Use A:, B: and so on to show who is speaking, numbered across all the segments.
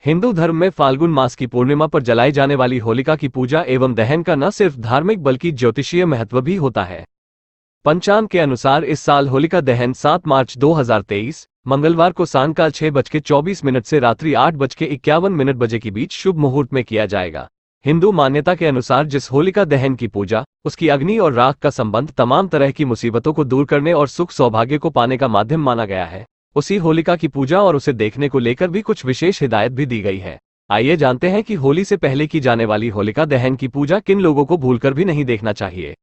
A: हिंदू धर्म में फाल्गुन मास की पूर्णिमा पर जलाई जाने वाली होलिका की पूजा एवं दहन का न सिर्फ धार्मिक बल्कि ज्योतिषीय महत्व भी होता है। पंचांग के अनुसार इस साल होलिका दहन 7 मार्च 2023 मंगलवार को सायंकाल 6:24 से रात्रि 8:51 बजे के बीच शुभ मुहूर्त में किया जाएगा। हिंदू मान्यता के अनुसार जिस होलिका दहन की पूजा, उसकी अग्नि और राख का संबंध तमाम तरह की मुसीबतों को दूर करने और सुख सौभाग्य को पाने का माध्यम माना गया है, उसी होलिका की पूजा और उसे देखने को लेकर भी कुछ विशेष हिदायत भी दी गई है। आइए जानते हैं कि होली से पहले की जाने वाली होलिका दहन की पूजा किन लोगों को भूलकर भी नहीं देखना चाहिए।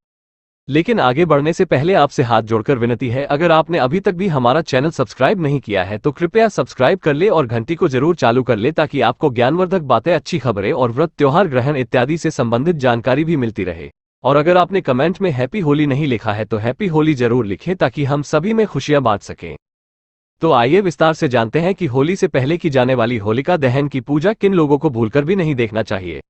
A: लेकिन आगे बढ़ने से पहले आपसे हाथ जोड़कर विनती है, अगर आपने अभी तक भी हमारा चैनल सब्सक्राइब नहीं किया है तो कृपया सब्सक्राइब कर ले और घंटी को जरूर चालू कर ले ताकि आपको ज्ञानवर्धक बातें, अच्छी खबरें और व्रत, त्योहार, ग्रहण इत्यादि से संबंधित जानकारी भी मिलती रहे। और अगर आपने कमेंट में हैप्पी होली नहीं लिखा है तो हैप्पी होली जरूर लिखें ताकि हम सभी में खुशियां बांट सकें। तो आइए विस्तार से जानते हैं कि होली से पहले की जाने वाली होलिका दहन की पूजा किन लोगों को भूलकर भी नहीं देखना चाहिए।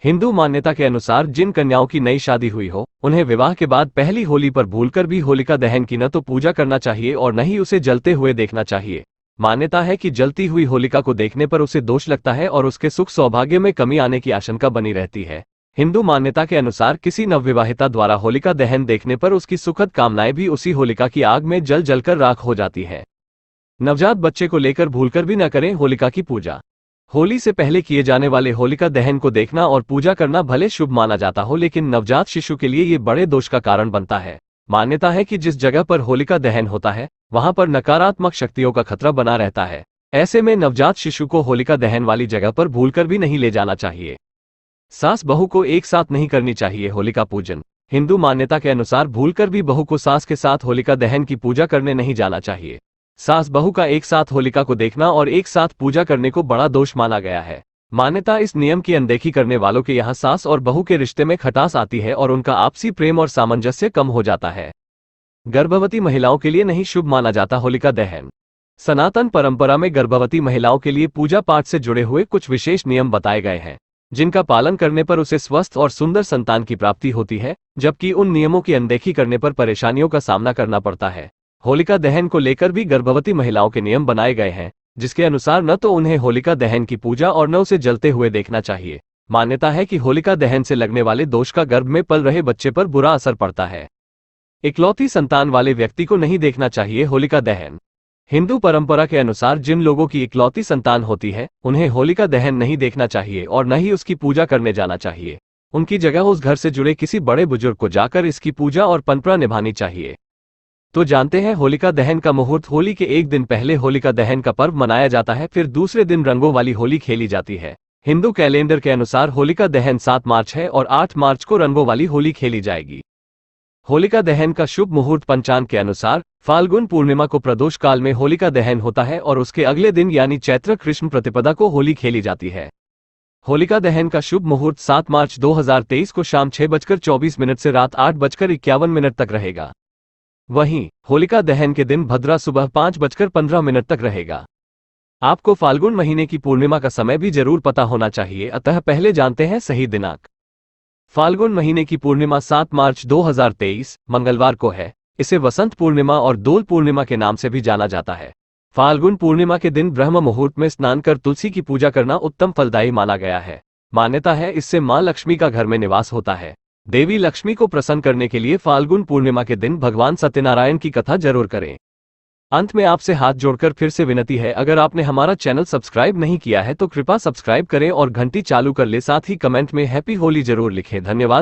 A: हिंदू मान्यता के अनुसार जिन कन्याओं की नई शादी हुई हो, उन्हें विवाह के बाद पहली होली पर भूलकर भी होलिका दहन की न तो पूजा करना चाहिए और न ही उसे जलते हुए देखना चाहिए। मान्यता है कि जलती हुई होलिका को देखने पर उसे दोष लगता है और उसके सुख सौभाग्य में कमी आने की आशंका बनी रहती है। हिंदू मान्यता के अनुसार किसी नवविवाहिता द्वारा होलिका दहन देखने पर उसकी सुखद कामनाएं भी उसी होलिका की आग में जल जलकर राख हो जाती है। नवजात बच्चे को लेकर भूलकर भी न करें होलिका की पूजा। होली से पहले किए जाने वाले होलिका दहन को देखना और पूजा करना भले शुभ माना जाता हो, लेकिन नवजात शिशु के लिए ये बड़े दोष का कारण बनता है। मान्यता है कि जिस जगह पर होलिका दहन होता है वहां पर नकारात्मक शक्तियों का खतरा बना रहता है। ऐसे में नवजात शिशु को होलिका दहन वाली जगह पर भूलकर भी नहीं ले जाना चाहिए। सास बहू को एक साथ नहीं करनी चाहिए होलिका पूजन। हिंदू मान्यता के अनुसार भूलकर भी बहू को सास के साथ होलिका दहन की पूजा करने नहीं जाना चाहिए। सास बहू का एक साथ होलिका को देखना और एक साथ पूजा करने को बड़ा दोष माना गया है। मान्यता इस नियम की अनदेखी करने वालों के यहाँ सास और बहू के रिश्ते में खटास आती है और उनका आपसी प्रेम और सामंजस्य कम हो जाता है। गर्भवती महिलाओं के लिए नहीं शुभ माना जाता होलिका दहन। सनातन परंपरा में गर्भवती महिलाओं के लिए पूजा पाठ से जुड़े हुए कुछ विशेष नियम बताए गए हैं, जिनका पालन करने पर उसे स्वस्थ और सुंदर संतान की प्राप्ति होती है, जबकि उन नियमों की अनदेखी करने पर परेशानियों का सामना करना पड़ता है। होलिका दहन को लेकर भी गर्भवती महिलाओं के नियम बनाए गए हैं, जिसके अनुसार न तो उन्हें होलिका दहन की पूजा और न उसे जलते हुए देखना चाहिए। मान्यता है कि होलिका दहन से लगने वाले दोष का गर्भ में पल रहे बच्चे पर बुरा असर पड़ता है। इकलौती संतान वाले व्यक्ति को नहीं देखना चाहिए होलिका दहन। हिंदू परंपरा के अनुसार जिन लोगों की इकलौती संतान होती है उन्हें होलिका दहन नहीं देखना चाहिए और न ही उसकी पूजा करने जाना चाहिए। उनकी जगह उस घर से जुड़े किसी बड़े बुजुर्ग को जाकर इसकी पूजा और परंपरा निभानी चाहिए। तो जानते हैं होलिका दहन का मुहूर्त। होली के एक दिन पहले होलिका दहन का पर्व मनाया जाता है, फिर दूसरे दिन रंगों वाली होली खेली जाती है। हिंदू कैलेंडर के अनुसार होलिका दहन 7 मार्च है और 8 मार्च को रंगों वाली होली खेली जाएगी। होलिका दहन का शुभ मुहूर्त पंचांग के अनुसार फाल्गुन पूर्णिमा को प्रदोष काल में होलिका दहन होता है और उसके अगले दिन यानी चैत्र कृष्ण प्रतिपदा को होली खेली जाती है। होलिका दहन का शुभ मुहूर्त 7 मार्च 2023 को शाम 6:24 से रात 8:51 तक रहेगा। वहीं होलिका दहन के दिन भद्रा सुबह 5:15 तक रहेगा। आपको फाल्गुन महीने की पूर्णिमा का समय भी जरूर पता होना चाहिए, अतः पहले जानते हैं सही दिनांक। फाल्गुन महीने की पूर्णिमा 7 मार्च 2023 मंगलवार को है। इसे वसंत पूर्णिमा और दोल पूर्णिमा के नाम से भी जाना जाता है। फाल्गुन पूर्णिमा के दिन ब्रह्म मुहूर्त में स्नान कर तुलसी की पूजा करना उत्तम फलदायी माना गया है। मान्यता है इससे मां लक्ष्मी का घर में निवास होता है। देवी लक्ष्मी को प्रसन्न करने के लिए फाल्गुन पूर्णिमा के दिन भगवान सत्यनारायण की कथा जरूर करें। अंत में आपसे हाथ जोड़कर फिर से विनती है, अगर आपने हमारा चैनल सब्सक्राइब नहीं किया है तो कृपया सब्सक्राइब करें और घंटी चालू कर ले। साथ ही कमेंट में हैप्पी होली जरूर लिखें। धन्यवाद।